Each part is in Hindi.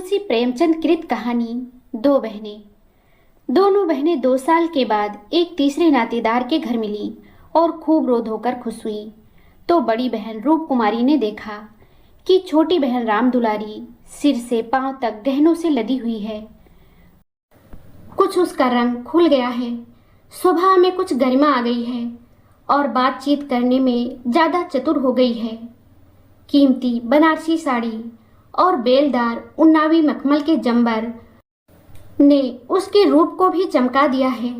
मुंशी प्रेमचंद कृत कहानी दो बहनें। दोनों बहनें 2 साल के बाद एक तीसरे नातेदार के घर मिली और खूब रो धोकर खुश हुई। तो बड़ी बहन रूप कुमारी ने देखा कि छोटी बहन राम दुलारी सिर से पांव तक गहनों से लदी हुई है। कुछ उसका रंग खुल गया है, स्वभाव में कुछ गरिमा आ गई है और बातचीत करने में ज्यादा चतुर हो गई है। कीमती बनारसी साड़ी और बेलदार उन्नावी मखमल के जंबर ने उसके रूप को भी चमका दिया है।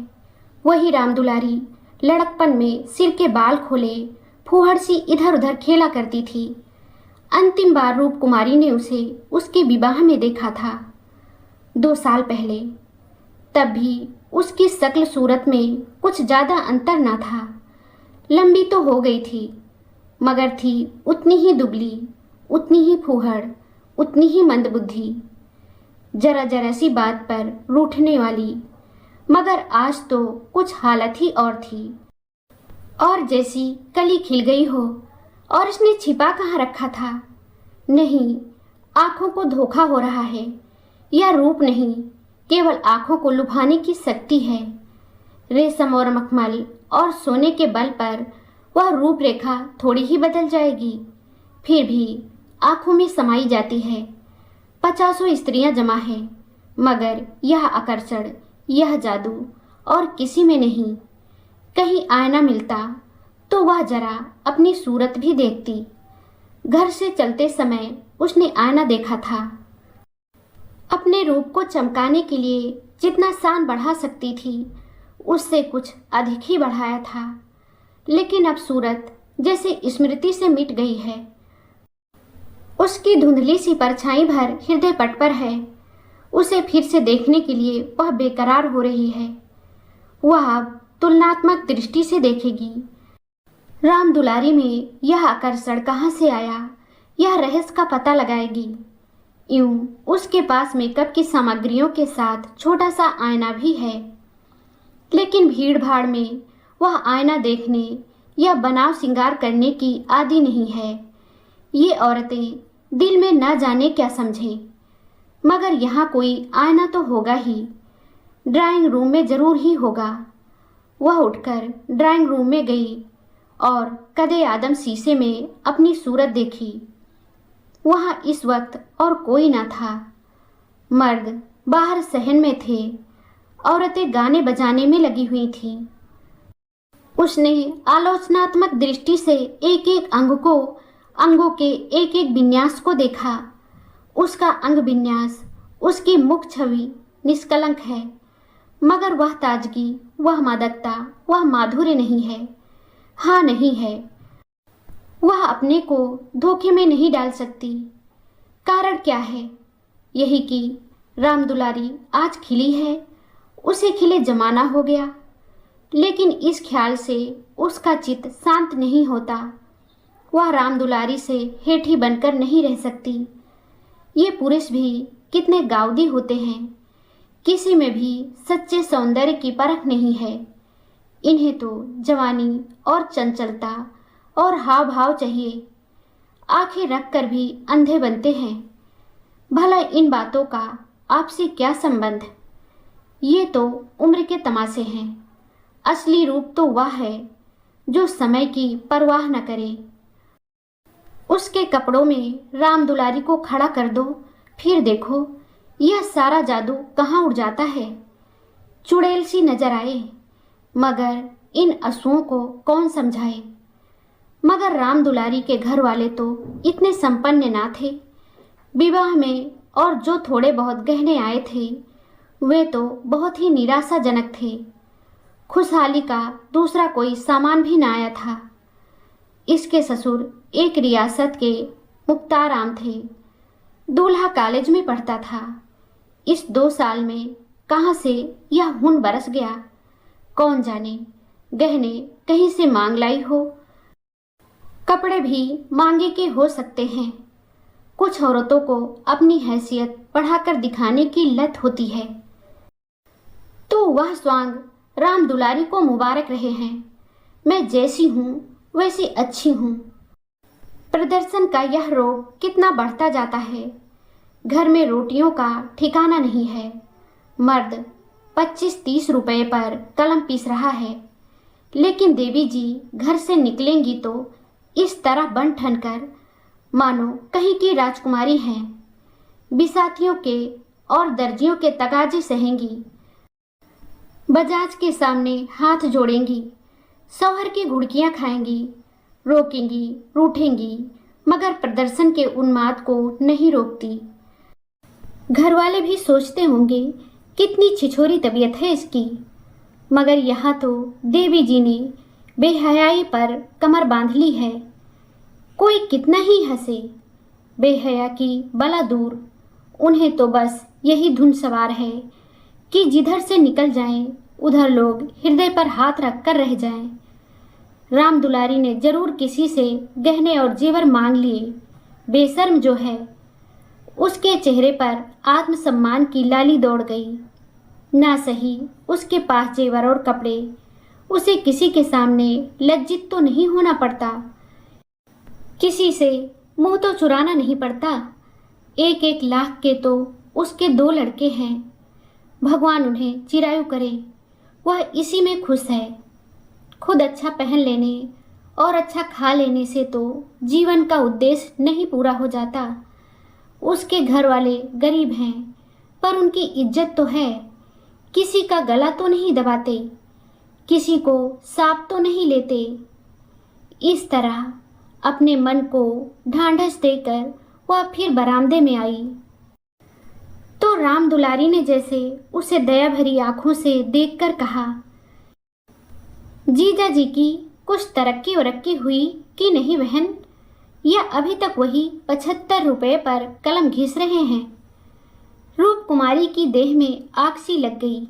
वही राम दुलारी लड़कपन में सिर के बाल खोले फूहड़ सी इधर उधर खेला करती थी। अंतिम बार रूप कुमारी ने उसे उसके विवाह में देखा था 2 साल पहले। तब भी उसकी शक्ल सूरत में कुछ ज्यादा अंतर ना था। लंबी तो हो गई थी, मगर थी उतनी ही दुबली, उतनी ही फूहड़, उतनी ही मंदबुद्धि, जरा जरा सी बात पर रूठने वाली। मगर आज तो कुछ हालत ही और थी, और जैसी कली खिल गई हो। और इसने छिपा कहाँ रखा था? नहीं, आंखों को धोखा हो रहा है। यह रूप नहीं, केवल आंखों को लुभाने की शक्ति है। रेशम और मखमल और सोने के बल पर वह रूपरेखा थोड़ी ही बदल जाएगी, फिर भी आंखों में समाई जाती है। 50 स्त्रियां जमा है, मगर यह आकर्षण, यह जादू और किसी में नहीं। कहीं आईना मिलता तो वह जरा अपनी सूरत भी देखती। घर से चलते समय उसने आईना देखा था। अपने रूप को चमकाने के लिए जितना शान बढ़ा सकती थी, उससे कुछ अधिक ही बढ़ाया था। लेकिन अब सूरत जैसे स्मृति से मिट गई है। उसकी धुंधली सी परछाई भर हृदय पट पर है। उसे फिर से देखने के लिए वह बेकरार हो रही है। वह अब तुलनात्मक दृष्टि से देखेगी। राम दुलारी में यह आकर्षण कहाँ से आया, यह रहस्य का पता लगाएगी। यूं उसके पास मेकअप की सामग्रियों के साथ छोटा सा आईना भी है, लेकिन भीड़ भाड़ में वह आईना देखने या बनाव श्रृंगार करने की आदी नहीं है। ये औरतें दिल में न जाने क्या समझें, मगर यहाँ कोई आईना तो होगा ही। ड्राइंग रूम में जरूर ही होगा। वह उठकर ड्राइंग रूम में गई और कदे आदम शीशे में अपनी सूरत देखी। वहाँ इस वक्त और कोई न था। मर्द बाहर सहन में थे, औरतें गाने बजाने में लगी हुई थीं। उसने आलोचनात्मक दृष्टि से एक एक अंगों के एक एक विन्यास को देखा। उसका अंग विन्यास, उसकी मुख छवि निष्कलंक है, मगर वह ताजगी, वह मादकता, वह माधुर्य नहीं है। हाँ, नहीं है। वह अपने को धोखे में नहीं डाल सकती। कारण क्या है? यही कि राम दुलारी आज खिली है, उसे खिले जमाना हो गया। लेकिन इस ख्याल से उसका चित्त शांत नहीं होता। वह राम दुलारी से हेठी बनकर नहीं रह सकती। ये पुरुष भी कितने गाउदी होते हैं, किसी में भी सच्चे सौंदर्य की परख नहीं है। इन्हें तो जवानी और चंचलता और हाव भाव चाहिए। आंखें रख कर भी अंधे बनते हैं। भला इन बातों का आपसे क्या संबंध? ये तो उम्र के तमाशे हैं। असली रूप तो वह है जो समय की परवाह न करे। उसके कपड़ों में राम दुलारी को खड़ा कर दो, फिर देखो यह सारा जादू कहाँ उड़ जाता है। चुड़ैल सी नजर आए, मगर इन असुओं को कौन समझाए। मगर राम दुलारी के घर वाले तो इतने संपन्न ना थे। विवाह में और जो थोड़े बहुत गहने आए थे, वे तो बहुत ही निराशाजनक थे। खुशहाली का दूसरा कोई सामान भी ना आया था। इसके ससुर एक रियासत के मुख्ताराम थे। दूल्हा कॉलेज में पढ़ता था। इस 2 साल में कहाँ से यह हुन बरस गया, कौन जाने। गहने कहीं से मांग लाई हो, कपड़े भी मांगे के हो सकते हैं। कुछ औरतों को अपनी हैसियत बढ़ाकर दिखाने की लत होती है। तो वह स्वांग राम दुलारी को मुबारक रहे हैं। मैं जैसी हूँ वैसी अच्छी हूँ। प्रदर्शन का यह रोग कितना बढ़ता जाता है। घर में रोटियों का ठिकाना नहीं है। मर्द 25-30 रुपए पर कलम पीस रहा है, लेकिन देवी जी घर से निकलेंगी तो इस तरह बन ठन कर मानो कहीं की राजकुमारी हैं। बिसातियों के और दर्जियों के तगाजे सहेंगी, बजाज के सामने हाथ जोड़ेंगी, शौहर की घुड़कियां खाएंगी, रोकेंगी, रूठेंगी, मगर प्रदर्शन के उन्माद को नहीं रोकती। घर वाले भी सोचते होंगे कितनी छिछोरी तबीयत है इसकी, मगर यहाँ तो देवी जी ने बेहयाई पर कमर बांध ली है। कोई कितना ही हंसे, बेहया की बला दूर, उन्हें तो बस यही धुन सवार है कि जिधर से निकल जाएं उधर लोग हृदय पर हाथ रख कर रह जाएं। राम दुलारी ने जरूर किसी से गहने और जेवर मांग लिए। बेशर्म जो है, उसके चेहरे पर आत्मसम्मान की लाली दौड़ गई। ना सही उसके पास जेवर और कपड़े, उसे किसी के सामने लज्जित तो नहीं होना पड़ता, किसी से मुंह तो चुराना नहीं पड़ता। 1-1 लाख के तो उसके 2 लड़के हैं। भगवान उन्हें चिरायु करे, वह इसी में खुश है। खुद अच्छा पहन लेने और अच्छा खा लेने से तो जीवन का उद्देश्य नहीं पूरा हो जाता। उसके घर वाले गरीब हैं, पर उनकी इज्जत तो है। किसी का गला तो नहीं दबाते, किसी को सांप तो नहीं लेते। इस तरह अपने मन को ढांढस देकर वह फिर बरामदे में आई तो राम दुलारी ने जैसे उसे दया भरी आंखों से देखकर कहा, जीजा जी की कुछ तरक्की वरक्की हुई कि नहीं बहन, या अभी तक वही 75 रुपए पर कलम घिस रहे हैं? रूप कुमारी की देह में आग सी लग गई।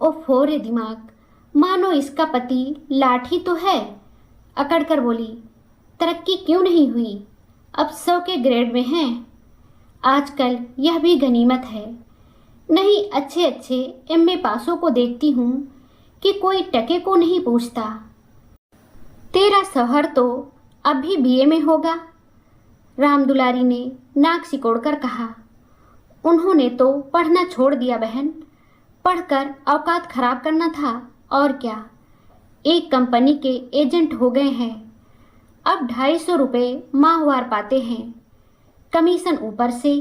ओफो रे दिमाग, मानो इसका पति लाठी तो है। अकड़ कर बोली, तरक्की क्यों नहीं हुई? अब 100 के ग्रेड में हैं। आजकल यह भी गनीमत है। नहीं अच्छे अच्छे एमए पासों को देखती हूँ कि कोई टके को नहीं पूछता। तेरा शौहर तो अब भी बीए में होगा, राम दुलारी ने नाक सिकोड़कर कहा। उन्होंने तो पढ़ना छोड़ दिया बहन, पढ़कर औकात खराब करना था और क्या। एक कंपनी के एजेंट हो गए हैं, अब 250 रुपये माहवार पाते हैं, कमीशन ऊपर से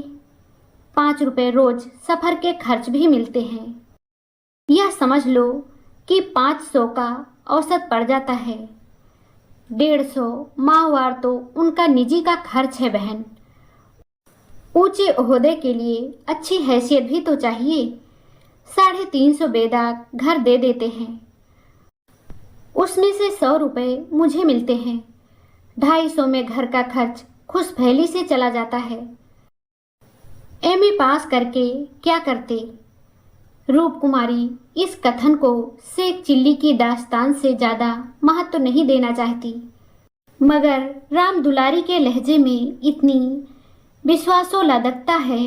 5 रुपये रोज सफ़र के खर्च भी मिलते हैं। यह समझ लो कि 500 का औसत पड़ जाता है। 150 माहवार तो उनका निजी का खर्च है बहन। ऊंचे ओहदे के लिए अच्छी हैसियत भी तो चाहिए। 350 बेदाग घर दे देते हैं, उसमें से 100 रुपये मुझे मिलते हैं। 250 में घर का खर्च खुशफैली से चला जाता है। एमए पास करके क्या करते? रूप कुमारी इस कथन को शेख चिल्ली की दास्तान से ज़्यादा महत्व नहीं देना चाहती, मगर राम दुलारी के लहजे में इतनी विश्वासोल्लादकता है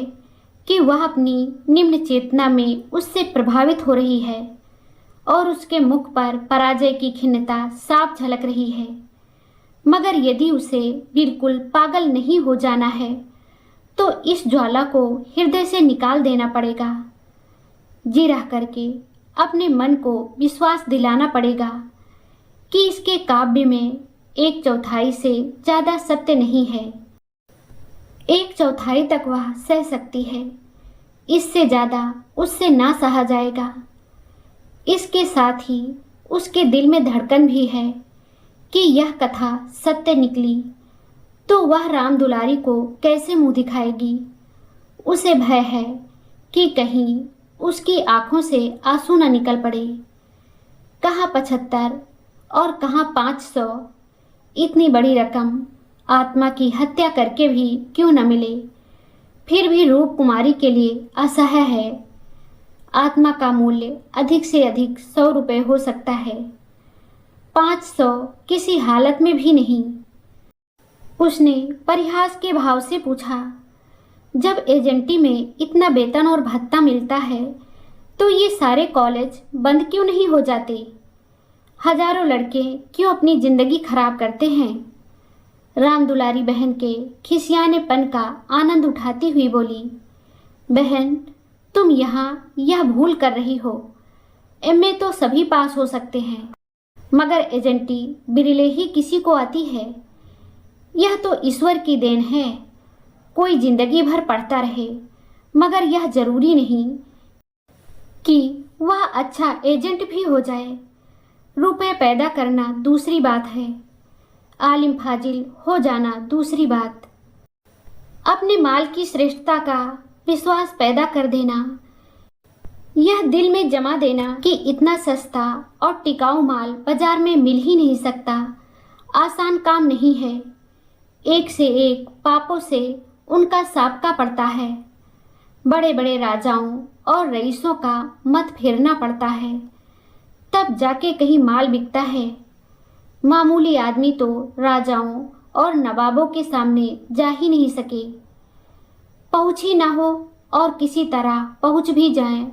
कि वह अपनी निम्न चेतना में उससे प्रभावित हो रही है और उसके मुख पर पराजय की खिन्नता साफ झलक रही है। मगर यदि उसे बिल्कुल पागल नहीं हो जाना है तो इस ज्वाला को हृदय से निकाल देना पड़ेगा। जी रह करके अपने मन को विश्वास दिलाना पड़ेगा कि इसके काव्य में 1/4 से ज़्यादा सत्य नहीं है। 1/4 तक वह सह सकती है, इससे ज़्यादा उससे ना सहा जाएगा। इसके साथ ही उसके दिल में धड़कन भी है कि यह कथा सत्य निकली तो वह राम दुलारी को कैसे मुंह दिखाएगी। उसे भय है कि कहीं उसकी आंखों से आंसू न निकल पड़े। कहाँ 75 और कहाँ 500, इतनी बड़ी रकम आत्मा की हत्या करके भी क्यों न मिले, फिर भी रूप कुमारी के लिए असह्य है। आत्मा का मूल्य अधिक से अधिक 100 रुपये हो सकता है, 500 किसी हालत में भी नहीं। उसने परिहास के भाव से पूछा, जब एजेंटी में इतना वेतन और भत्ता मिलता है तो ये सारे कॉलेज बंद क्यों नहीं हो जाते? हजारों लड़के क्यों अपनी जिंदगी खराब करते हैं? राम दुलारी बहन के खिसियानेपन का आनंद उठाती हुई बोली, बहन, तुम यहाँ यह भूल कर रही हो। एमए तो सभी पास हो सकते हैं, मगर एजेंटी बिरले ही किसी को आती है। यह तो ईश्वर की देन है। कोई जिंदगी भर पढ़ता रहे, मगर यह जरूरी नहीं कि वह अच्छा एजेंट भी हो जाए। रुपए पैदा करना दूसरी बात है, आलिम फाजिल हो जाना दूसरी बात। अपने माल की श्रेष्ठता का विश्वास पैदा कर देना, यह दिल में जमा देना कि इतना सस्ता और टिकाऊ माल बाजार में मिल ही नहीं सकता, आसान काम नहीं है। एक से एक पापों से उनका साबका पड़ता है। बड़े बड़े राजाओं और रईसों का मत फेरना पड़ता है, तब जाके कहीं माल बिकता है। मामूली आदमी तो राजाओं और नवाबों के सामने जा ही नहीं सके। पहुँच ही ना हो और किसी तरह पहुँच भी जाएं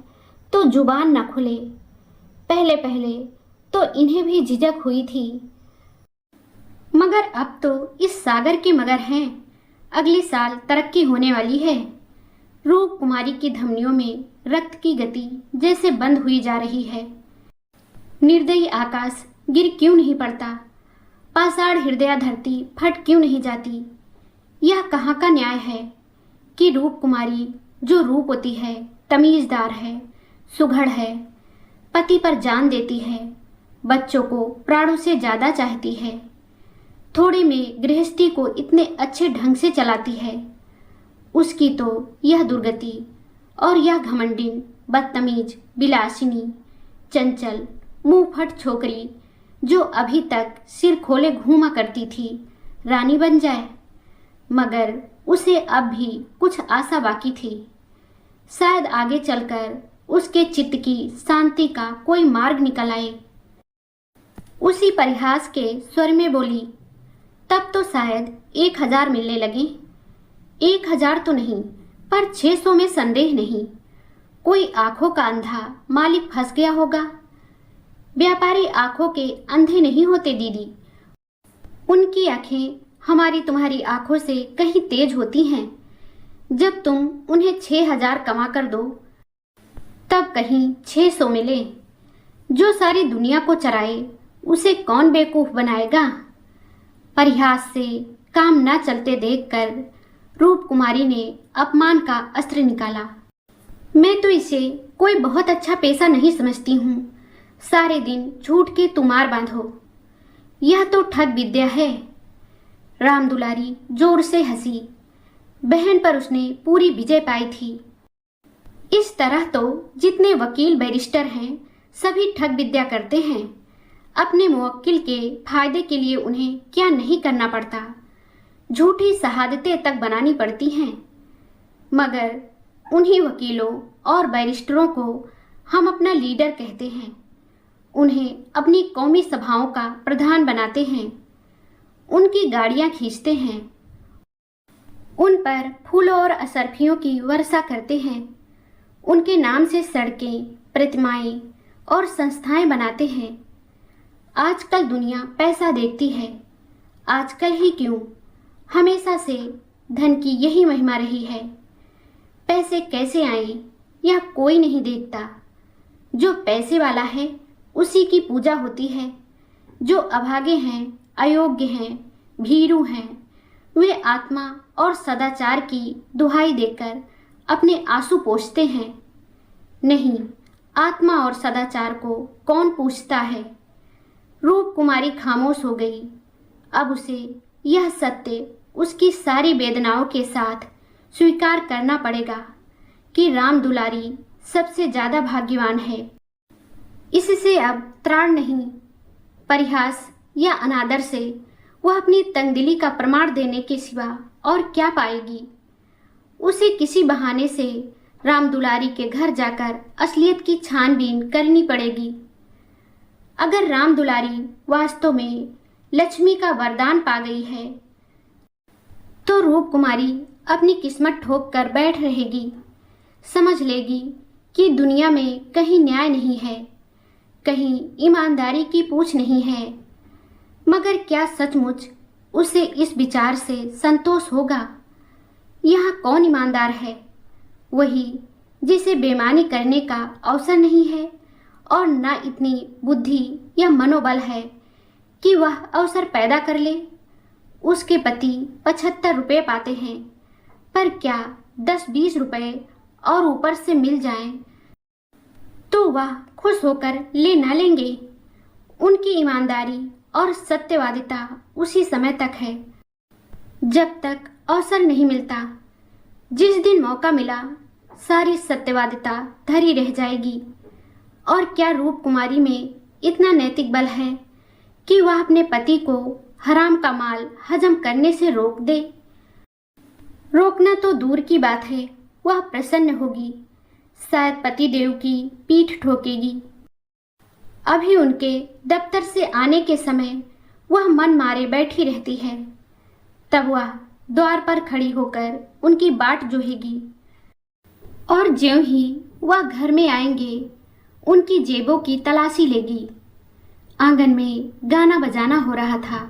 तो जुबान न खुले। पहले पहले तो इन्हें भी झिझक हुई थी, मगर अब तो इस सागर के मगर हैं। अगले साल तरक्की होने वाली है। रूप कुमारी की धमनियों में रक्त की गति जैसे बंद हुई जा रही है। निर्दयी आकाश गिर क्यों नहीं पड़ता? पाषाण हृदय धरती फट क्यों नहीं जाती? यह कहाँ का न्याय है कि रूप कुमारी जो रूपवती है, तमीजदार है, सुघड़ है, पति पर जान देती है, बच्चों को प्राणों से ज्यादा चाहती है, थोड़े में गृहस्थी को इतने अच्छे ढंग से चलाती है, उसकी तो यह दुर्गति और यह घमंडिन, बदतमीज, बिलासिनी, चंचल, मुंहफट छोकरी जो अभी तक सिर खोले घूमा करती थी, रानी बन जाए। मगर उसे अब भी कुछ आशा बाकी थी। शायद आगे चलकर उसके चित्त की शांति का कोई मार्ग निकल आए। उसी परिहास के स्वर में बोली, तब तो शायद 1000 मिलने लगे। 1000 तो नहीं, पर 600 में संदेह नहीं। कोई आंखों का अंधा मालिक फंस गया होगा। व्यापारी आंखों के अंधे नहीं होते दीदी। उनकी आंखें हमारी तुम्हारी आंखों से कहीं तेज होती हैं। जब तुम उन्हें 6000 कमा कर दो, तब कहीं 600 मिले। जो सारी दुनिया को चराए, उसे कौन बेवकूफ बनाएगा? परिहास से काम न चलते देखकर रूप कुमारी ने अपमान का अस्त्र निकाला। मैं तो इसे कोई बहुत अच्छा पेशा नहीं समझती हूँ। सारे दिन झूठ के तुमार बांधो, यह तो ठग विद्या है। राम दुलारी जोर से हंसी। बहन पर उसने पूरी विजय पाई थी। इस तरह तो जितने वकील बैरिस्टर हैं, सभी ठग विद्या करते हैं। अपने मुवक्किल के फायदे के लिए उन्हें क्या नहीं करना पड़ता, झूठी शहादतें तक बनानी पड़ती हैं। मगर उन्हीं वकीलों और बैरिस्टरों को हम अपना लीडर कहते हैं, उन्हें अपनी कौमी सभाओं का प्रधान बनाते हैं, उनकी गाड़ियां खींचते हैं, उन पर फूलों और असरफियों की वर्षा करते हैं, उनके नाम से सड़कें, प्रतिमाएं और संस्थाएं बनाते हैं। आजकल दुनिया पैसा देखती है। आजकल ही क्यों, हमेशा से धन की यही महिमा रही है। पैसे कैसे आए यह कोई नहीं देखता। जो पैसे वाला है उसी की पूजा होती है। जो अभागे हैं, अयोग्य हैं, भीरू हैं, वे आत्मा और सदाचार की दुहाई देकर अपने आंसू पोंछते हैं। नहीं, आत्मा और सदाचार को कौन पूछता है? रूप कुमारी खामोश हो गई। अब उसे यह सत्य उसकी सारी वेदनाओं के साथ स्वीकार करना पड़ेगा कि राम दुलारी सबसे ज्यादा भाग्यवान है। इससे अब त्राण नहीं। परिहास या अनादर से वह अपनी तंगदिली का प्रमाण देने के सिवा और क्या पाएगी? उसे किसी बहाने से राम दुलारी के घर जाकर असलियत की छानबीन करनी पड़ेगी। अगर राम दुलारी वास्तव में लक्ष्मी का वरदान पा गई है, तो रूप कुमारी अपनी किस्मत ठोक कर बैठ रहेगी। समझ लेगी कि दुनिया में कहीं न्याय नहीं है, कहीं ईमानदारी की पूछ नहीं है। मगर क्या सचमुच उसे इस विचार से संतोष होगा? यहाँ कौन ईमानदार है? वही जिसे बेईमानी करने का अवसर नहीं है और ना इतनी बुद्धि या मनोबल है कि वह अवसर पैदा कर ले। उसके पति 75 रुपये पाते हैं, पर क्या 10-20 रुपये और ऊपर से मिल जाएं तो वह खुश होकर ले ना लेंगे। उनकी ईमानदारी और सत्यवादिता उसी समय तक है जब तक अवसर नहीं मिलता। जिस दिन मौका मिला सारी सत्यवादिता धरी रह जाएगी। और क्या रूप कुमारी में इतना नैतिक बल है कि वह अपने पति को हराम का माल हजम करने से रोक दे? रोकना तो दूर की बात है, वह प्रसन्न होगी, शायद पतिदेव की पीठ ठोकेगी। अभी उनके दफ्तर से आने के समय वह मन मारे बैठी रहती है, तब वह द्वार पर खड़ी होकर उनकी बाट जोहेगी और ज्यों ही वह घर में आएंगे उनकी जेबों की तलाशी लेगी। आंगन में गाना बजाना हो रहा था।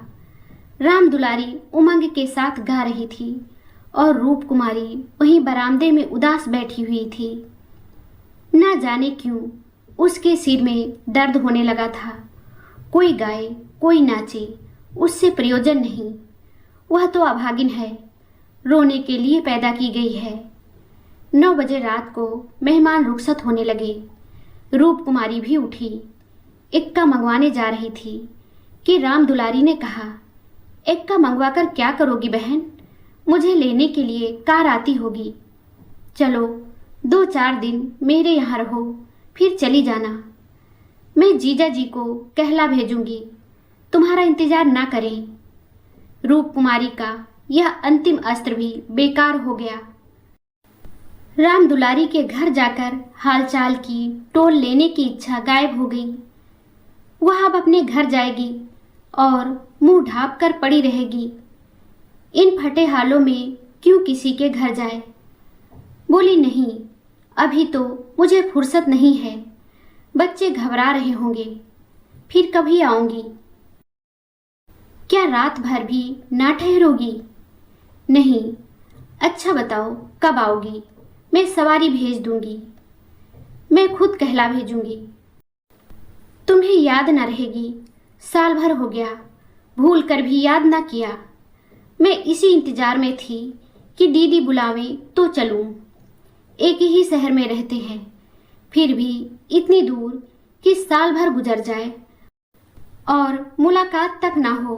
राम दुलारी उमंग के साथ गा रही थी और रूप कुमारी वहीं बरामदे में उदास बैठी हुई थी। ना जाने क्यों उसके सिर में दर्द होने लगा था। कोई गाए कोई नाचे, उससे प्रयोजन नहीं। वह तो अभागिन है, रोने के लिए पैदा की गई है। 9 बजे रात को मेहमान रुखसत होने लगे। रूप कुमारी भी उठी, इक्का मंगवाने जा रही थी कि राम दुलारी ने कहा, इक्का मंगवाकर क्या करोगी बहन? मुझे लेने के लिए कार आती होगी। चलो 2-4 दिन मेरे यहाँ रहो, फिर चली जाना। मैं जीजा जी को कहला भेजूंगी, तुम्हारा इंतजार ना करें। रूप कुमारी का यह अंतिम अस्त्र भी बेकार हो गया। राम दुलारी के घर जाकर हालचाल की टोल लेने की इच्छा गायब हो गई। वह अब अपने घर जाएगी और मुंह ढाँप कर पड़ी रहेगी। इन फटे हालों में क्यों किसी के घर जाए? बोली, नहीं, अभी तो मुझे फुर्सत नहीं है। बच्चे घबरा रहे होंगे, फिर कभी आऊंगी। क्या रात भर भी ना ठहरोगी? नहीं। अच्छा बताओ कब आओगी? मैं सवारी भेज दूंगी, मैं खुद कहला भेजूंगी। तुम्हें याद न रहेगी, साल भर हो गया, भूल कर भी याद ना किया। मैं इसी इंतजार में थी कि दीदी बुलावे तो चलूं। एक ही शहर में रहते हैं, फिर भी इतनी दूर कि साल भर गुजर जाए और मुलाकात तक ना हो।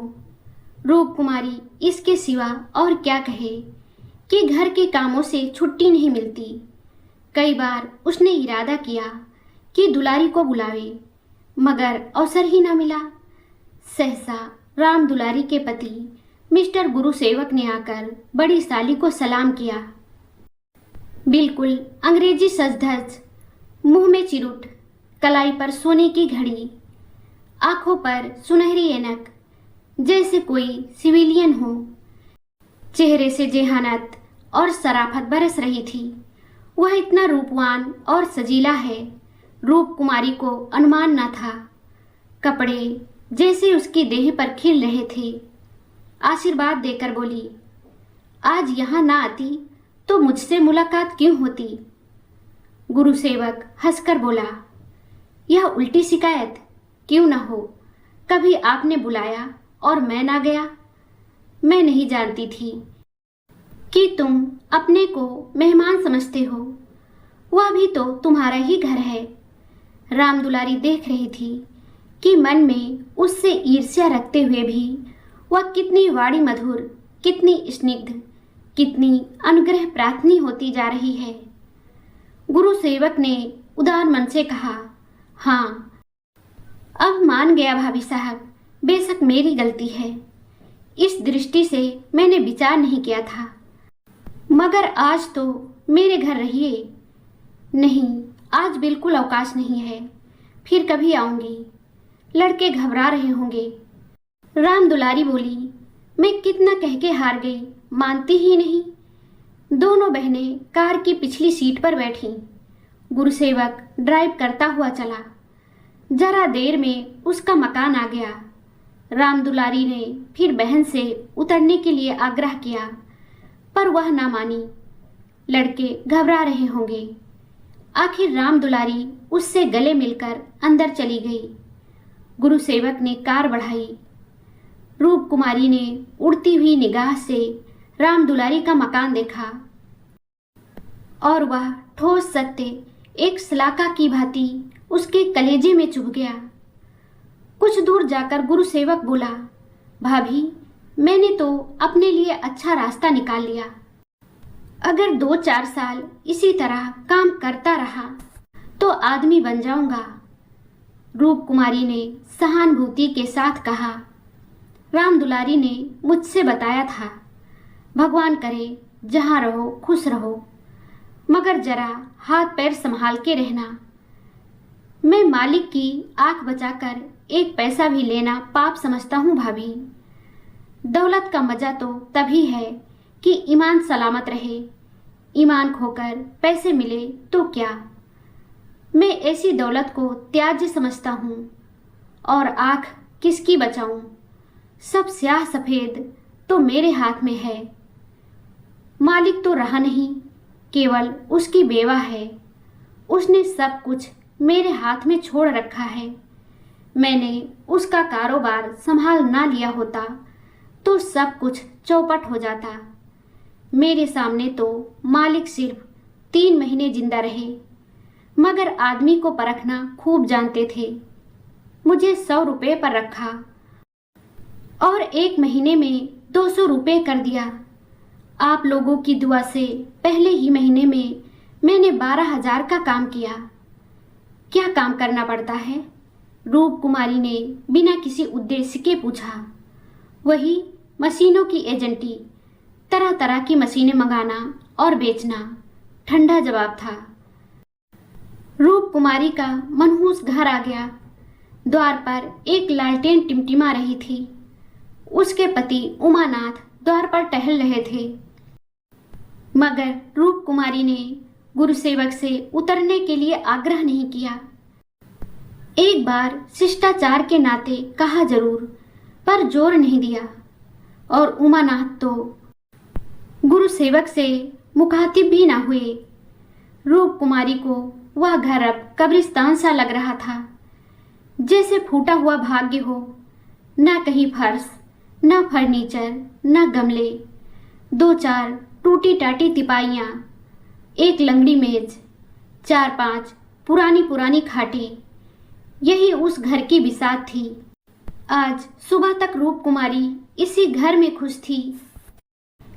रूप कुमारी इसके सिवा और क्या कहे कि घर के कामों से छुट्टी नहीं मिलती। कई बार उसने इरादा किया कि दुलारी को बुलावे, मगर अवसर ही ना मिला। सहसा राम दुलारी के पति मिस्टर गुरुसेवक ने आकर बड़ी साली को सलाम किया। बिल्कुल अंग्रेजी सजधज, मुंह में चिरुट, कलाई पर सोने की घड़ी, आंखों पर सुनहरी ऐनक, जैसे कोई सिविलियन हो। चेहरे से जेहानत और सराफत बरस रही थी। वह इतना रूपवान और सजीला है, रूप कुमारी को अनुमान न था। कपड़े जैसे उसकी देह पर खिल रहे थे। आशीर्वाद देकर बोली, आज यहाँ ना आती तो मुझसे मुलाकात क्यों होती? गुरुसेवक हंसकर बोला, यह उल्टी शिकायत क्यों न हो। कभी आपने बुलाया और मैं ना गया? मैं नहीं जानती थी कि तुम अपने को मेहमान समझते हो। वह भी तो तुम्हारा ही घर है। राम दुलारी देख रही थी कि मन में उससे ईर्ष्या रखते हुए भी वह कितनी वाणी मधुर, कितनी स्निग्ध, कितनी अनुग्रह प्रार्थनी होती जा रही है। गुरु सेवक ने उदार मन से कहा, हाँ, अब मान गया भाभी साहब, बेशक मेरी गलती है। इस दृष्टि से मैंने विचार नहीं किया था, मगर आज तो मेरे घर रहिए। नहीं, आज बिल्कुल अवकाश नहीं है, फिर कभी आऊंगी। लड़के घबरा रहे होंगे। राम दुलारी बोली, मैं कितना कह के हार गई, मानती ही नहीं। दोनों बहनें कार की पिछली सीट पर बैठीं। गुरुसेवक ड्राइव करता हुआ चला। जरा देर में उसका मकान आ गया। राम दुलारी ने फिर बहन से उतरने के लिए आग्रह किया, पर वह ना मानी। लड़के घबरा रहे होंगे। आखिर राम दुलारी उससे गले मिलकर अंदर चली गई। गुरु सेवक ने कार बढ़ाई। रूप कुमारी ने उड़ती हुई निगाह से राम दुलारी का मकान देखा और वह ठोस सत्य एक सलाका की भांति उसके कलेजे में चुभ गया। कुछ दूर जाकर गुरु सेवक बोला, भाभी, मैंने तो अपने लिए अच्छा रास्ता निकाल लिया। अगर 2-4 साल इसी तरह काम करता रहा तो आदमी बन जाऊंगा। रूप कुमारी ने सहानुभूति के साथ कहा, राम दुलारी ने मुझसे बताया था, भगवान करे जहाँ रहो खुश रहो, मगर जरा हाथ पैर संभाल के रहना। मैं मालिक की आंख बचाकर एक पैसा भी लेना पाप समझता हूँ भाभी। दौलत का मजा तो तभी है कि ईमान सलामत रहे। ईमान खोकर पैसे मिले तो क्या। मैं ऐसी दौलत को त्याज्य समझता हूँ और आंख किसकी बचाऊं। सब स्याह सफेद तो मेरे हाथ में है। मालिक तो रहा नहीं, केवल उसकी बेवा है। उसने सब कुछ मेरे हाथ में छोड़ रखा है। मैंने उसका कारोबार संभाल ना लिया होता तो सब कुछ चौपट हो जाता। मेरे सामने तो मालिक सिर्फ 3 महीने जिंदा रहे, मगर आदमी को परखना खूब जानते थे। मुझे 100 रुपये पर रखा और 1 महीने में 200 रुपये कर दिया। आप लोगों की दुआ से पहले ही महीने में मैंने 12,000 का काम किया। क्या काम करना पड़ता है? रूप कुमारी ने बिना किसी उद्देश्य के पूछा। वही मशीनों की एजेंटी, तरह तरह की मशीनें मंगाना और बेचना, ठंडा जवाब था। रूप कुमारी का मनहूस घर आ गया। द्वार पर एक लालटेन टिमटिमा रही थी। उसके पति उमानाथ द्वार पर टहल रहे थे, मगर रूप कुमारी ने गुरु सेवक से उतरने के लिए आग्रह नहीं किया। एक बार शिष्टाचार के नाते कहा जरूर, पर जोर नहीं दिया। और उमानाथ तो गुरु सेवक से मुखातिब भी ना हुए। रूप कुमारी को वह घर अब कब्रिस्तान सा लग रहा था, जैसे फूटा हुआ भाग्य हो। ना कहीं फर्श, ना फर्नीचर, ना गमले, 2-4 टूटी टाटी तिपाइयाँ, एक लंगड़ी मेज, 4-5 पुरानी पुरानी खाटें। यही उस घर की बिसात थी। आज सुबह तक रूप कुमारी इसी घर में खुश थी,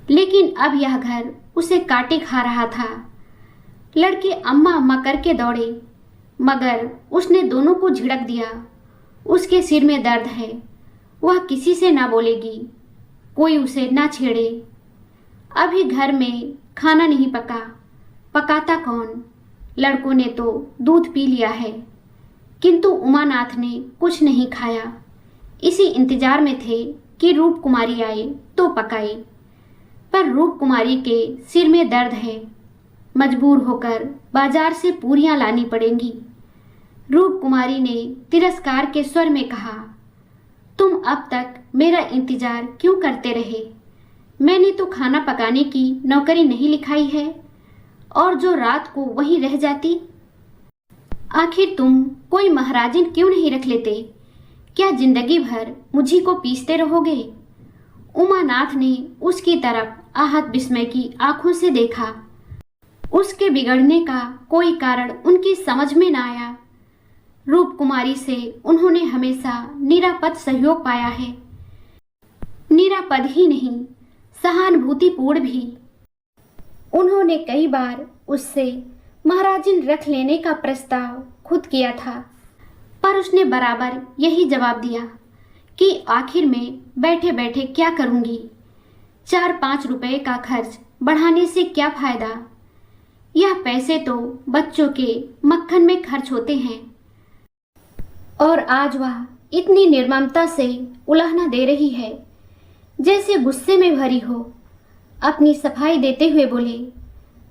लेकिन अब यह घर उसे काटे खा रहा था। लड़के अम्मा अम्मा करके दौड़े, मगर उसने दोनों को झिड़क दिया। उसके सिर में दर्द है, वह किसी से ना बोलेगी, कोई उसे ना छेड़े। अभी घर में खाना नहीं पका, पकाता कौन? लड़कों ने तो दूध पी लिया है, किंतु उमानाथ ने कुछ नहीं खाया। इसी इंतजार में थे कि रूप कुमारी आए तो पकाए, पर रूप कुमारी के सिर में दर्द है, मजबूर होकर बाजार से पूरियां लानी पड़ेंगी। रूप कुमारी ने तिरस्कार के स्वर में कहा, तुम अब तक मेरा इंतजार क्यों करते रहे? मैंने तो खाना पकाने की नौकरी नहीं लिखाई है, और जो रात को वहीं रह जाती। आखिर तुम कोई महाराजिन क्यों नहीं रख लेते? क्या जिंदगी भर मुझी को पीसते रहोगे? उमानाथ ने उसकी तरफ आहत विस्मय की आंखों से देखा। उसके बिगड़ने का कोई कारण उनकी समझ में न आया। रूप कुमारी से उन्होंने हमेशा निरापद सहयोग पाया है। निरापद ही नहीं, सहानुभूतिपूर्ण भी। उन्होंने कई बार उससे महाराजिन रख लेने का प्रस्ताव खुद किया था, पर उसने बराबर यही जवाब दिया कि आखिर में बैठे बैठे क्या करूंगी? 4-5 रुपए का खर्च बढ़ाने से क्या फायदा? यह पैसे तो बच्चों के मक्खन में खर्च होते हैं। और आज वह इतनी निर्ममता से उलाहना दे रही है, जैसे गुस्से में भरी हो। अपनी सफाई देते हुए बोले,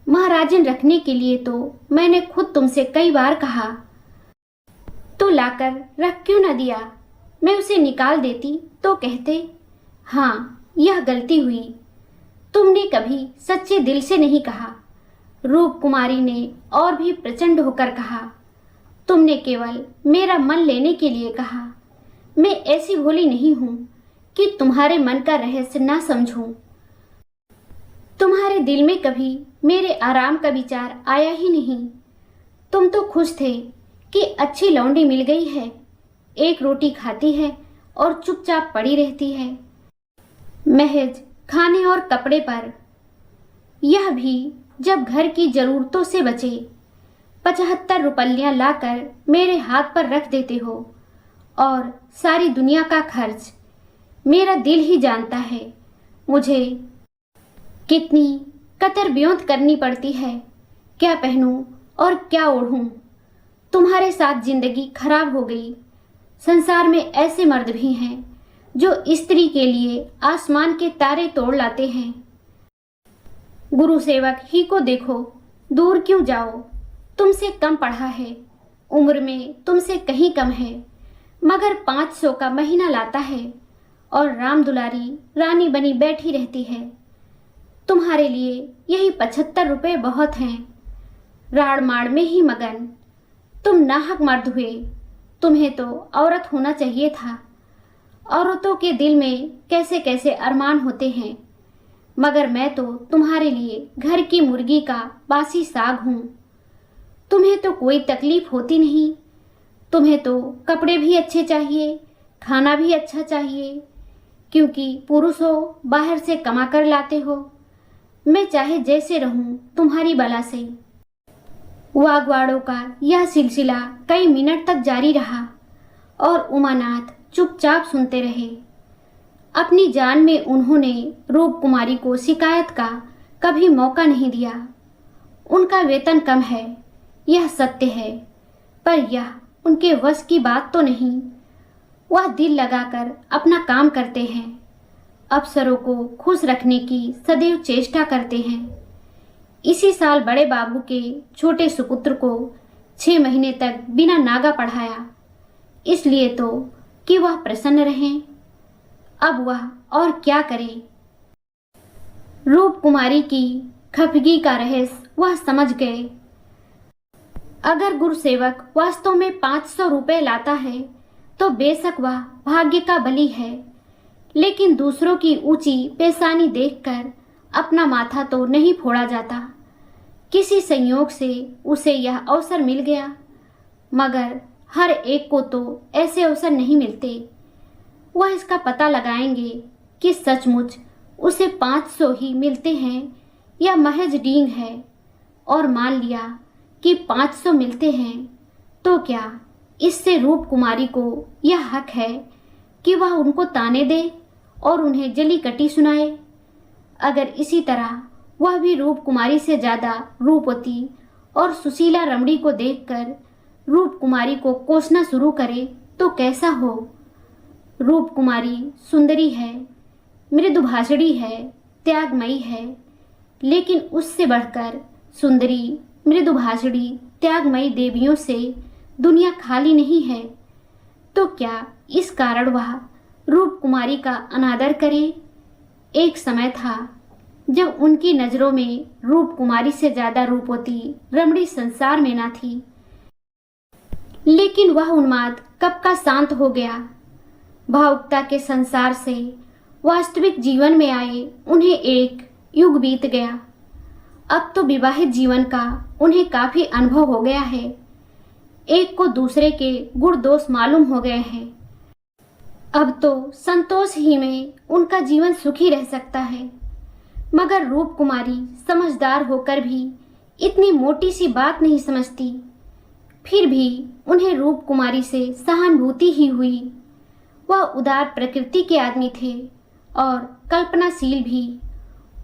महाराजन रखने के लिए तो मैंने खुद तुमसे कई बार कहा, तो लाकर रख क्यों न दिया? मैं उसे निकाल देती तो कहते, हाँ यह गलती हुई। तुमने कभी सच्चे दिल से नहीं कहा, रूप कुमारी ने और भी प्रचंड होकर कहा, तुमने केवल मेरा मन लेने के लिए कहा। मैं ऐसी भोली नहीं हूं कि तुम्हारे मन का रहस्य ना समझूं। तुम्हारे दिल में कभी मेरे आराम का विचार आया ही नहीं। तुम तो खुश थे कि अच्छी लौंडी मिल गई है, एक रोटी खाती है और चुपचाप पड़ी रहती है, महज खाने और कपड़े पर, यह भी जब घर की जरूरतों से बचे। 75 रुपयाँ लाकर मेरे हाथ पर रख देते हो और सारी दुनिया का खर्च मेरा दिल ही जानता है। मुझे कितनी कतर ब्योंत करनी पड़ती है, क्या पहनूं और क्या ओढ़ूं। तुम्हारे साथ जिंदगी खराब हो गई। संसार में ऐसे मर्द भी हैं जो स्त्री के लिए आसमान के तारे तोड़ लाते हैं। गुरु सेवक ही को देखो, दूर क्यों जाओ, तुमसे कम पढ़ा है, उम्र में तुमसे कहीं कम है, मगर 500 का महीना लाता है और राम दुलारी रानी बनी बैठी रहती है। तुम्हारे लिए यही 75 रुपये बहुत हैं। राड़ माड़ में ही मगन तुम नाहक मर्द हुए। तुम्हें तो औरत होना चाहिए था। औरतों के दिल में कैसे कैसे अरमान होते हैं, मगर मैं तो तुम्हारे लिए घर की मुर्गी का बासी साग हूँ। तुम्हें तो कोई तकलीफ होती नहीं। तुम्हें तो कपड़े भी अच्छे चाहिए, खाना भी अच्छा चाहिए, क्योंकि पुरुष हो, बाहर से कमा कर लाते हो। मैं चाहे जैसे रहूं तुम्हारी बला से। वाग्वाड़ों का यह सिलसिला कई मिनट तक जारी रहा और उमानाथ चुपचाप सुनते रहे। अपनी जान में उन्होंने रूप कुमारी को शिकायत का कभी मौका नहीं दिया। उनका वेतन कम है, यह सत्य है, पर यह उनके वश की बात तो नहीं। वह दिल लगाकर अपना काम करते हैं, अफसरों को खुश रखने की सदैव चेष्टा करते हैं। इसी साल बड़े बाबू के छोटे सुपुत्र को 6 महीने तक बिना नागा पढ़ाया, इसलिए तो कि वह प्रसन्न रहें। अब वह और क्या करे। रूप कुमारी की खफगी का रहस्य वह समझ गए। अगर गुरुसेवक वास्तव में 500 रुपये लाता है तो बेशक वह भाग्य का बली है, लेकिन दूसरों की ऊंची पेशानी देखकर अपना माथा तो नहीं फोड़ा जाता। किसी संयोग से उसे यह अवसर मिल गया, मगर हर एक को तो ऐसे अवसर नहीं मिलते। वह इसका पता लगाएंगे कि सचमुच उसे 500 ही मिलते हैं या महज डींग है, और मान लिया कि 500 मिलते हैं तो क्या इससे रूप कुमारी को यह हक है कि वह उनको ताने दे और उन्हें जली कटी सुनाए। अगर इसी तरह वह भी रूप कुमारी से ज़्यादा रूपवती और सुशीला रमणी को देखकर रूप कुमारी को कोसना शुरू करे तो कैसा हो। रूप कुमारी सुंदरी है, मृदुभाषणी है, त्यागमयी है, लेकिन उससे बढ़कर सुंदरी, मृदुभाषणी, त्यागमयी देवियों से दुनिया खाली नहीं है। तो क्या इस कारण वह रूप कुमारी का अनादर करे। एक समय था जब उनकी नजरों में रूप कुमारी से ज्यादा रूपवती रमणी संसार में ना थी, लेकिन वह उन्माद कब का शांत हो गया। भावुकता के संसार से वास्तविक जीवन में आए उन्हें एक युग बीत गया। अब तो विवाहित जीवन का उन्हें काफी अनुभव हो गया है। एक को दूसरे के गुण दोष मालूम हो गए हैं। अब तो संतोष ही में उनका जीवन सुखी रह सकता है। मगर रूप कुमारी समझदार होकर भी इतनी मोटी सी बात नहीं समझती। फिर भी उन्हें रूप कुमारी से सहानुभूति ही हुई। वह उदार प्रकृति के आदमी थे और कल्पनाशील भी।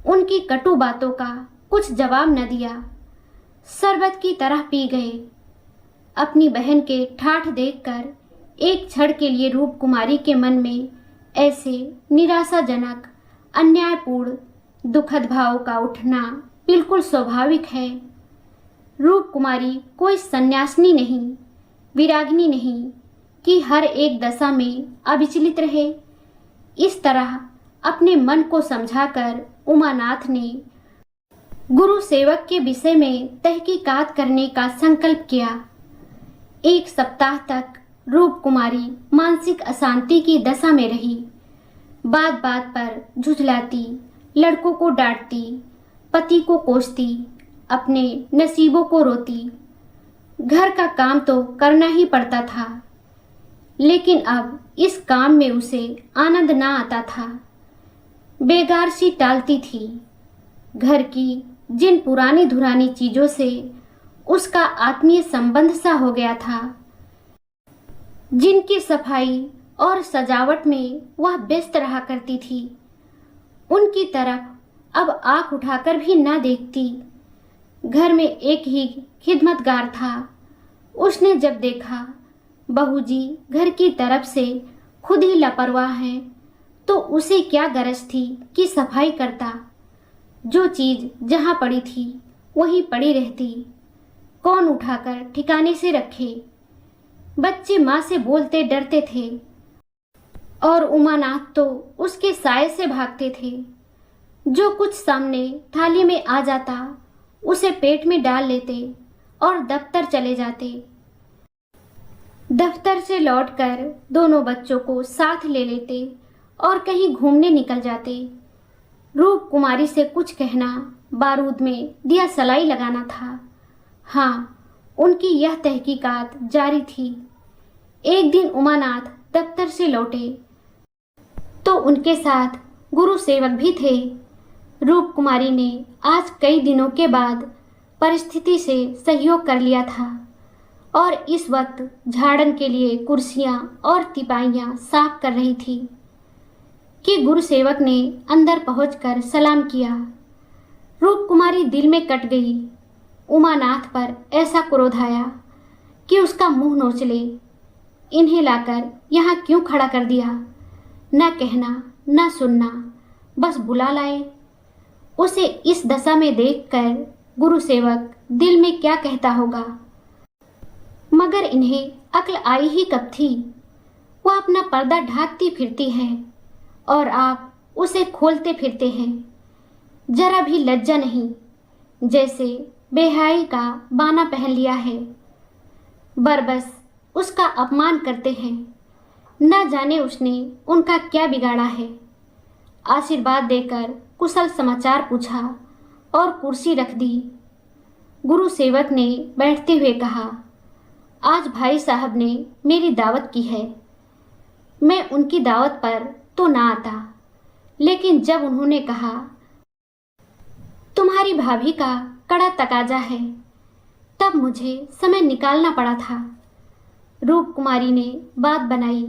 उनकी कटु बातों का कुछ जवाब न दिया, शरबत की तरह पी गए। अपनी बहन के ठाठ देखकर एक क्षण के लिए रूप कुमारी के मन में ऐसे निराशाजनक, अन्यायपूर्ण, दुखद भाव का उठना बिल्कुल स्वाभाविक है। रूप कुमारी कोई सन्यासिनी नहीं, विरागिनी नहीं कि हर एक दशा में अविचलित रहे। इस तरह अपने मन को समझाकर उमानाथ ने गुरु सेवक के विषय में तहकीकात करने का संकल्प किया। एक सप्ताह तक रूप कुमारी मानसिक अशांति की दशा में रही। बात बात पर झुठलाती, लड़कों को डांटती, पति को कोसती, अपने नसीबों को रोती। घर का काम तो करना ही पड़ता था, लेकिन अब इस काम में उसे आनंद ना आता था। बेगार सी टालती थी। घर की जिन पुरानी धुरानी चीजों से उसका आत्मीय संबंध सा हो गया था, जिनकी सफाई और सजावट में वह व्यस्त रहा करती थी, उनकी तरफ अब आंख उठाकर भी ना देखती। घर में एक ही खिदमतगार था। उसने जब देखा बहू जी घर की तरफ से खुद ही लापरवाह हैं, तो उसे क्या गरज थी कि सफाई करता। जो चीज जहां पड़ी थी वहीं पड़ी रहती, कौन उठाकर ठिकाने से रखे। बच्चे माँ से बोलते डरते थे और उमानाथ तो उसके साये से भागते थे। जो कुछ सामने थाली में आ जाता उसे पेट में डाल लेते और दफ्तर चले जाते। दफ्तर से लौटकर दोनों बच्चों को साथ ले लेते और कहीं घूमने निकल जाते। रूप कुमारी से कुछ कहना बारूद में दिया सलाई लगाना था। हाँ, उनकी यह तहकीकात जारी थी। एक दिन उमानाथ दफ्तर से लौटे तो उनके साथ गुरु सेवक भी थे। रूप कुमारी ने आज कई दिनों के बाद परिस्थिति से सहयोग कर लिया था और इस वक्त झाड़न के लिए कुर्सियां और तिपाइयां साफ कर रही थी कि गुरु सेवक ने अंदर पहुंचकर सलाम किया। रूप कुमारी दिल में कट गई। उमानाथ पर ऐसा क्रोध आया कि उसका मुंह नोच ले। इन्हें लाकर यहाँ क्यों खड़ा कर दिया? न कहना न सुनना, बस बुला लाए। उसे इस दशा में देखकर गुरु सेवक दिल में क्या कहता होगा, मगर इन्हें अक्ल आई ही कब थी। वह अपना पर्दा ढांकती फिरती है और आप उसे खोलते फिरते हैं। जरा भी लज्जा नहीं, जैसे बेहयाई का बाना पहन लिया है। बरबस उसका अपमान करते हैं। न जाने उसने उनका क्या बिगाड़ा है। आशीर्वाद देकर कुशल समाचार पूछा और कुर्सी रख दी। गुरु सेवक ने बैठते हुए कहा, आज भाई साहब ने मेरी दावत की है। मैं उनकी दावत पर तो ना आता, लेकिन जब उन्होंने कहा तुम्हारी भाभी का कड़ा तकाजा है, तब मुझे समय निकालना पड़ा था। रूप कुमारी ने बात बनाई।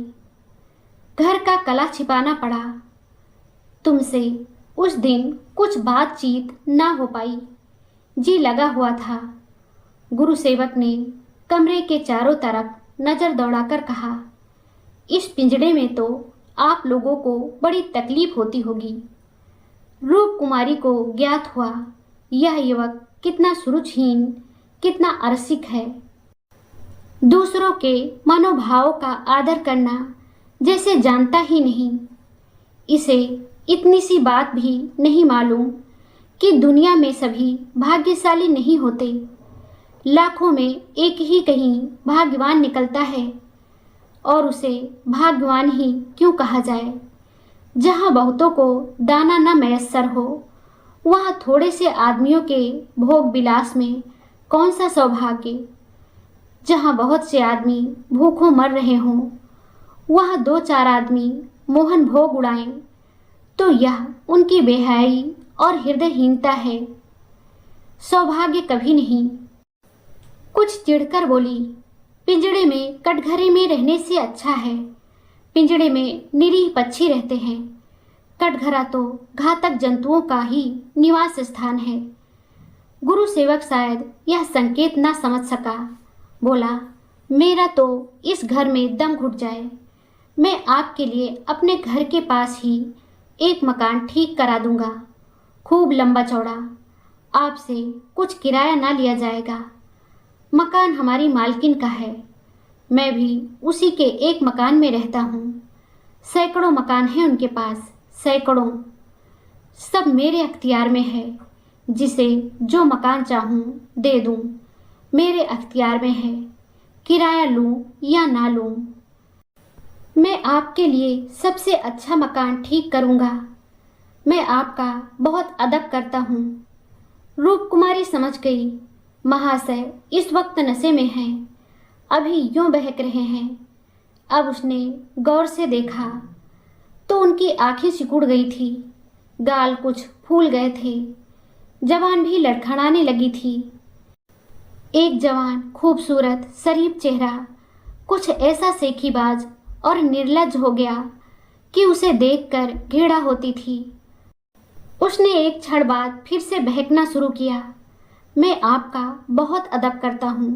घर का कला छिपाना पड़ा। तुमसे उस दिन कुछ बातचीत ना हो पाई। जी लगा हुआ था। गुरु सेवक ने कमरे के चारों तरफ नजर दौड़ाकर कहा, इस पिंजड़े में तो आप लोगों को बड़ी तकलीफ होती होगी। रूप कुमारी को ज्ञात हुआ यह युवक कितना सुरुचिहीन, कितना अरसिक है। दूसरों के मनोभावों का आदर करना जैसे जानता ही नहीं। इसे इतनी सी बात भी नहीं मालूम कि दुनिया में सभी भाग्यशाली नहीं होते। लाखों में एक ही कहीं भाग्यवान निकलता है, और उसे भाग्यवान ही क्यों कहा जाए। जहाँ बहुतों को दाना न मैसर हो, वहाँ थोड़े से आदमियों के भोग विलास में कौन सा सौभाग्य। जहाँ बहुत से आदमी भूखों मर रहे हों, वहाँ दो चार आदमी मोहन भोग उड़ाएं, तो यह उनकी बेहयाई और हृदयहीनता है। सौभाग्य कभी नहीं। कुछ चिढ़कर बोली, पिंजड़े में कटघरे में रहने से अच्छा है। पिंजड़े में निरीह पक्षी रहते हैं। कटघरा तो घातक जंतुओं का ही निवास स्थान है। गुरु सेवक शायद यह संकेत न समझ सका। बोला, मेरा तो इस घर में दम घुट जाए। मैं आपके लिए अपने घर के पास ही एक मकान ठीक करा दूंगा, खूब लंबा चौड़ा। आपसे कुछ किराया ना लिया जाएगा। मकान हमारी मालकिन का है। मैं भी उसी के एक मकान में रहता हूँ। सैकड़ों मकान हैं उनके पास, सैकड़ों। सब मेरे अख्तियार में है। जिसे जो मकान चाहूँ दे दूँ। मेरे अख्तियार में है, किराया लूँ या ना लूँ। मैं आपके लिए सबसे अच्छा मकान ठीक करूँगा। मैं आपका बहुत अदब करता हूँ। रूपकुमारी समझ गई, महाशय इस वक्त नशे में हैं, अभी यूं बहक रहे हैं। अब उसने गौर से देखा तो उनकी आंखें सिकुड़ गई थी, गाल कुछ फूल गए थे, जवान भी लड़खड़ाने लगी थी। एक जवान खूबसूरत शरीफ चेहरा कुछ ऐसा सेखीबाज और निर्लज्ज हो गया कि उसे देखकर घृणा होती थी। उसने एक क्षण बाद फिर से बहकना शुरू किया। मैं आपका बहुत अदब करता हूँ।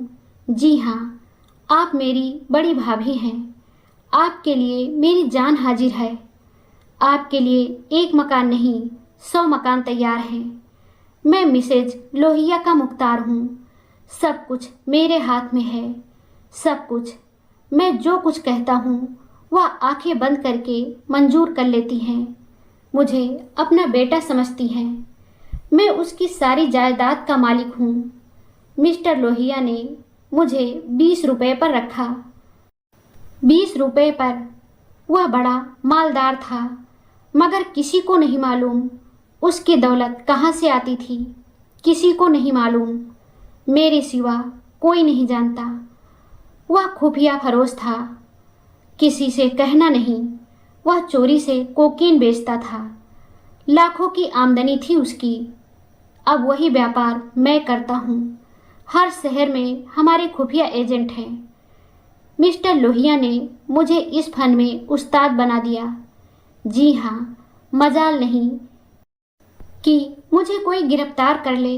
जी हाँ, आप मेरी बड़ी भाभी हैं। आपके लिए मेरी जान हाजिर है। आपके लिए एक मकान नहीं 100 मकान तैयार हैं। मैं मिसेज लोहिया का मुख्तार हूँ। सब कुछ मेरे हाथ में है, सब कुछ। मैं जो कुछ कहता हूँ वह आंखें बंद करके मंजूर कर लेती हैं। मुझे अपना बेटा समझती हैं। मैं उसकी सारी जायदाद का मालिक हूँ। मिस्टर लोहिया ने मुझे 20 रुपए पर रखा। 20 रुपए पर। वह बड़ा मालदार था, मगर किसी को नहीं मालूम उसकी दौलत कहाँ से आती थी। किसी को नहीं मालूम, मेरे सिवा कोई नहीं जानता। वह खुफिया फरोश था, किसी से कहना नहीं। वह चोरी से कोकीन बेचता था, लाखों की आमदनी थी उसकी। अब वही व्यापार मैं करता हूँ। हर शहर में हमारे खुफिया एजेंट हैं। मिस्टर लोहिया ने मुझे इस फन में उस्ताद बना दिया। जी हाँ, मजाल नहीं कि मुझे कोई गिरफ्तार कर ले।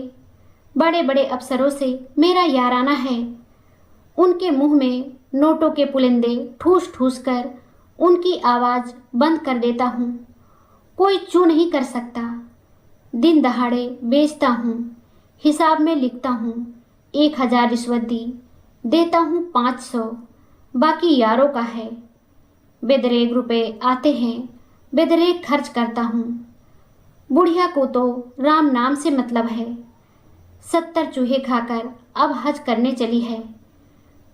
बड़े बड़े अफसरों से मेरा याराना है। उनके मुंह में नोटों के पुलिंदे ठूस ठूस कर उनकी आवाज़ बंद कर देता हूँ। कोई चू नहीं कर सकता। दिन दहाड़े बेचता हूँ, हिसाब में लिखता हूँ 1000 रिश्वत दी, देता हूँ 500, बाकी यारों का है। बेदरेग रुपए आते हैं, बेदरेग खर्च करता हूँ। बुढ़िया को तो राम नाम से मतलब है। 70 चूहे खाकर अब हज करने चली है।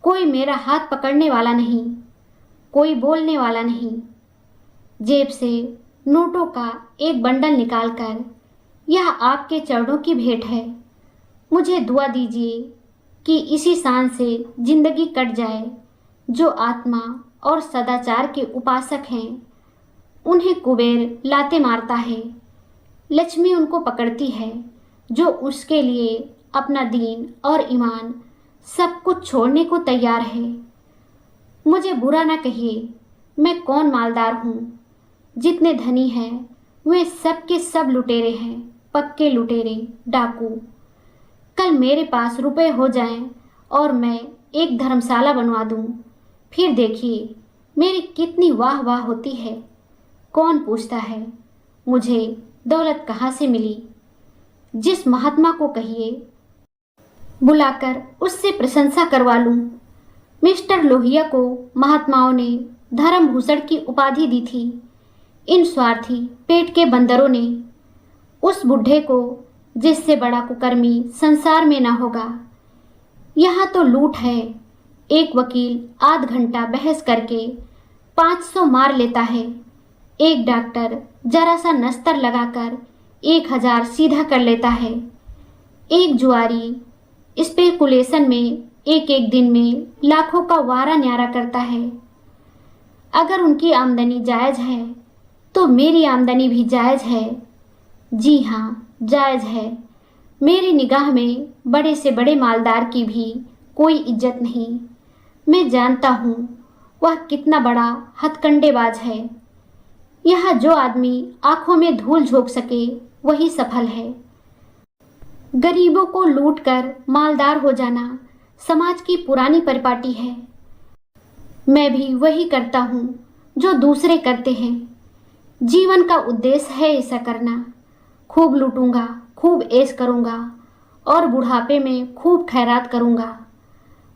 कोई मेरा हाथ पकड़ने वाला नहीं, कोई बोलने वाला नहीं। जेब से नोटों का एक बंडल निकालकर, यह आपके चरणों की भेंट है। मुझे दुआ दीजिए कि इसी शान से जिंदगी कट जाए। जो आत्मा और सदाचार के उपासक हैं, उन्हें कुबेर लाते मारता है, लक्ष्मी उनको पकड़ती है। जो उसके लिए अपना दीन और ईमान सब कुछ छोड़ने को तैयार है। मुझे बुरा ना कहिए, मैं कौन मालदार हूँ। जितने धनी हैं वे सब के सब लुटेरे हैं, पक्के लुटेरे, डाकू। कल मेरे पास रुपए हो जाएं और मैं एक धर्मशाला बनवा दूं, फिर देखिए मेरी कितनी वाह वाह होती है। कौन पूछता है मुझे दौलत कहाँ से मिली। जिस महात्मा को कहिए बुलाकर उससे प्रशंसा करवा लूं। मिस्टर लोहिया को महात्माओं ने धर्म भूषण की उपाधि दी थी। इन स्वार्थी पेट के बंदरों ने उस बुढ़े को, जिससे बड़ा कुकर्मी संसार में ना होगा। यहाँ तो लूट है। एक वकील आध घंटा बहस करके 500 मार लेता है। एक डॉक्टर जरा सा नस्तर लगाकर 1000 सीधा कर लेता है। एक जुआरी स्पेकुलेशन में एक एक दिन में लाखों का वारा न्यारा करता है। अगर उनकी आमदनी जायज़ है तो मेरी आमदनी भी जायज़ है। जी हाँ, जायज़ है। मेरी निगाह में बड़े से बड़े मालदार की भी कोई इज्जत नहीं। मैं जानता हूँ वह कितना बड़ा हथकंडेबाज है। यहाँ जो आदमी आंखों में धूल झोंक सके वही सफल है। गरीबों को लूटकर मालदार हो जाना समाज की पुरानी परिपाटी है। मैं भी वही करता हूँ जो दूसरे करते हैं। जीवन का उद्देश्य है ऐसा करना। खूब लूटूंगा, खूब ऐश करूंगा और बुढ़ापे में खूब खैरात करूंगा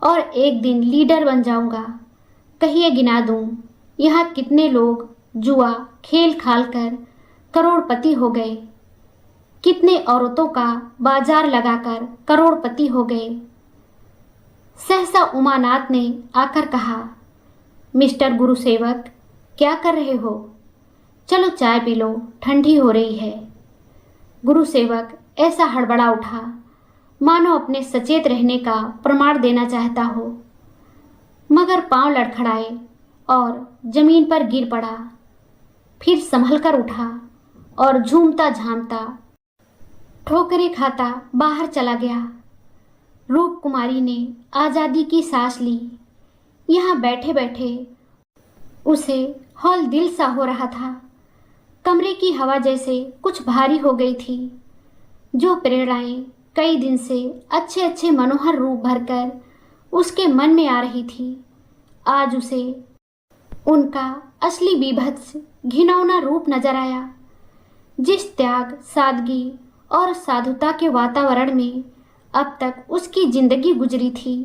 और एक दिन लीडर बन जाऊंगा। कहिए गिना दूं यहाँ कितने लोग जुआ खेल खाल कर करोड़पति हो गए। कितने औरतों का बाजार लगाकर करोड़पति हो गए। सहसा उमानाथ ने आकर कहा, मिस्टर गुरुसेवक, क्या कर रहे हो? चलो चाय पी लो, ठंडी हो रही है। गुरुसेवक ऐसा हड़बड़ा उठा मानो अपने सचेत रहने का प्रमाण देना चाहता हो, मगर पांव लड़खड़ाए और जमीन पर गिर पड़ा। फिर संभल कर उठा और झूमता झामता ठोकरें खाता बाहर चला गया। रूप कुमारी ने आज़ादी की सांस ली। यहाँ बैठे बैठे उसे हौल दिल सा हो रहा था। कमरे की हवा जैसे कुछ भारी हो गई थी। जो प्रेरणाएं कई दिन से अच्छे अच्छे मनोहर रूप भरकर उसके मन में आ रही थी, आज उसे उनका असली बीभत्स घिनौना रूप नजर आया। जिस त्याग, सादगी और साधुता के वातावरण में अब तक उसकी जिंदगी गुजरी थी,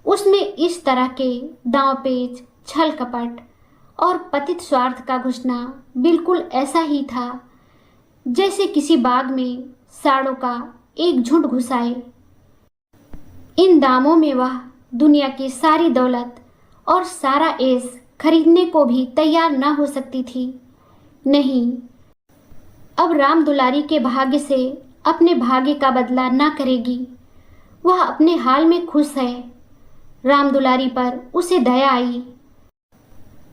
उसमें इस तरह के दांवपेच, छल कपट और पतित स्वार्थ का घुसना बिल्कुल ऐसा ही था जैसे किसी बाग में साड़ों का एक झुंड घुसाए। इन दामों में वह दुनिया की सारी दौलत और सारा ऐश खरीदने को भी तैयार न हो सकती थी। नहीं, अब राम दुलारी के भाग्य से अपने भाग्य का बदला न करेगी। वह अपने हाल में खुश है। राम दुलारी पर उसे दया आई,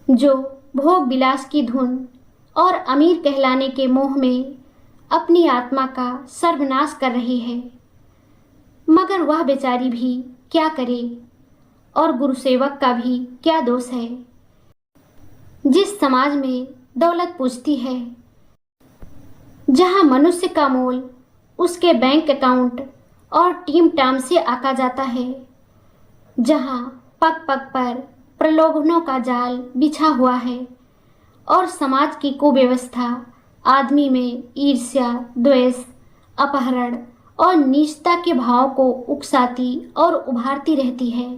जो भोग विलास की धुन और अमीर कहलाने के मोह में अपनी आत्मा का सर्वनाश कर रही है। मगर वह बेचारी भी क्या करे, और गुरुसेवक का भी क्या दोष है। जिस समाज में दौलत पूजती है, जहां मनुष्य का मोल उसके बैंक अकाउंट और टीम टाम से आका जाता है, जहां पग पग पर प्रलोभनों का जाल बिछा हुआ है और समाज की कुव्यवस्था आदमी में ईर्ष्या, द्वेष, अपहरण और नीचता के भाव को उकसाती और उभारती रहती है,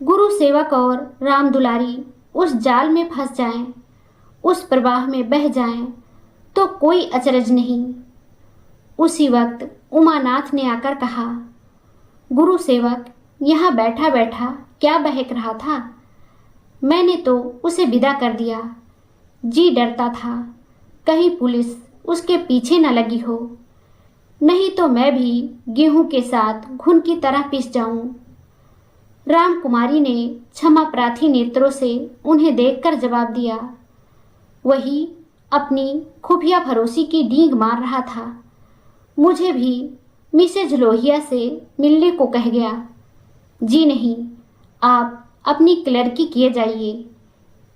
गुरु सेवक और राम दुलारी उस जाल में फंस जाएं, उस प्रवाह में बह जाएं, तो कोई अचरज नहीं। उसी वक्त उमानाथ ने आकर कहा, गुरु सेवक यहाँ बैठा बैठा क्या बहक रहा था? मैंने तो उसे विदा कर दिया। जी डरता था कहीं पुलिस उसके पीछे न लगी हो, नहीं तो मैं भी गेहूं के साथ घुन की तरह पिस जाऊं। रामकुमारी ने क्षमा प्रार्थी नेत्रों से उन्हें देखकर जवाब दिया। वही अपनी खुफिया भरोसी की डींग मार रहा था। मुझे भी मिसेज लोहिया से मिलने को कह गया। जी नहीं, आप अपनी क्लर्की किए जाइए,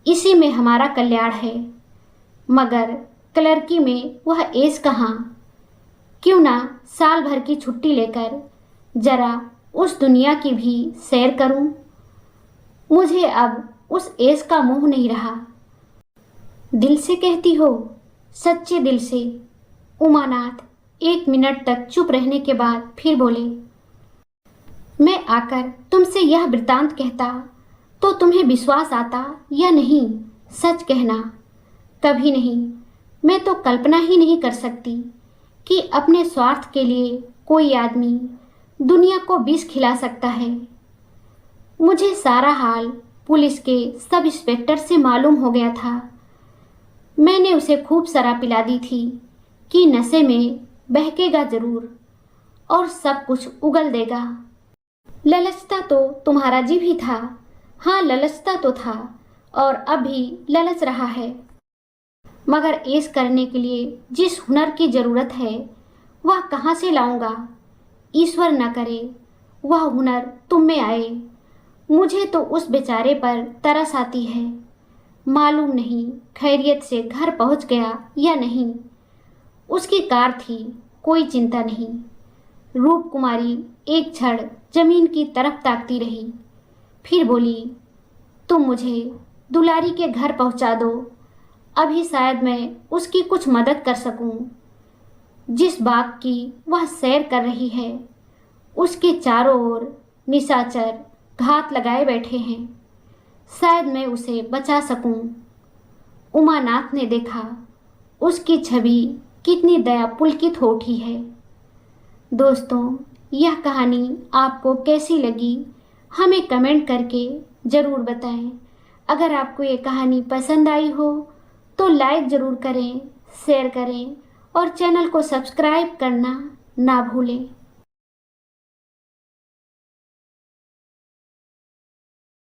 इसी में हमारा कल्याण है। मगर क्लर्की में वह ऐश कहाँ? क्यों ना साल भर की छुट्टी लेकर जरा उस दुनिया की भी सैर करूं? मुझे अब उस ऐश का मोह नहीं रहा। दिल से कहती हो? सच्चे दिल से? उमानाथ 1 मिनट तक चुप रहने के बाद फिर बोले, मैं आकर तुमसे यह वृत्तांत कहता तो तुम्हें विश्वास आता या नहीं? सच कहना। कभी नहीं। मैं तो कल्पना ही नहीं कर सकती कि अपने स्वार्थ के लिए कोई आदमी दुनिया को विष खिला सकता है। मुझे सारा हाल पुलिस के सब इंस्पेक्टर से मालूम हो गया था। मैंने उसे खूब शराब पिला दी थी कि नशे में बहकेगा जरूर और सब कुछ उगल देगा। ललचता तो तुम्हारा जी भी था। हाँ, ललचता तो था और अब भी ललच रहा है, मगर ऐश करने के लिए जिस हुनर की जरूरत है वह कहाँ से लाऊंगा? ईश्वर न करे वह हुनर तुम में आए। मुझे तो उस बेचारे पर तरस आती है। मालूम नहीं खैरियत से घर पहुंच गया या नहीं। उसकी कार थी, कोई चिंता नहीं। रूप कुमारी एक क्षण जमीन की तरफ ताकती रही, फिर बोली, तुम मुझे दुलारी के घर पहुंचा दो। अभी शायद मैं उसकी कुछ मदद कर सकूं। जिस बाग की वह सैर कर रही है उसके चारों ओर निशाचर घात लगाए बैठे हैं। शायद मैं उसे बचा सकूं। उमानाथ ने देखा उसकी छवि कितनी दया पुलकित हो उठी है। दोस्तों, यह कहानी आपको कैसी लगी हमें कमेंट करके ज़रूर बताएं। अगर आपको ये कहानी पसंद आई हो तो लाइक ज़रूर करें, शेयर करें और चैनल को सब्सक्राइब करना ना भूलें।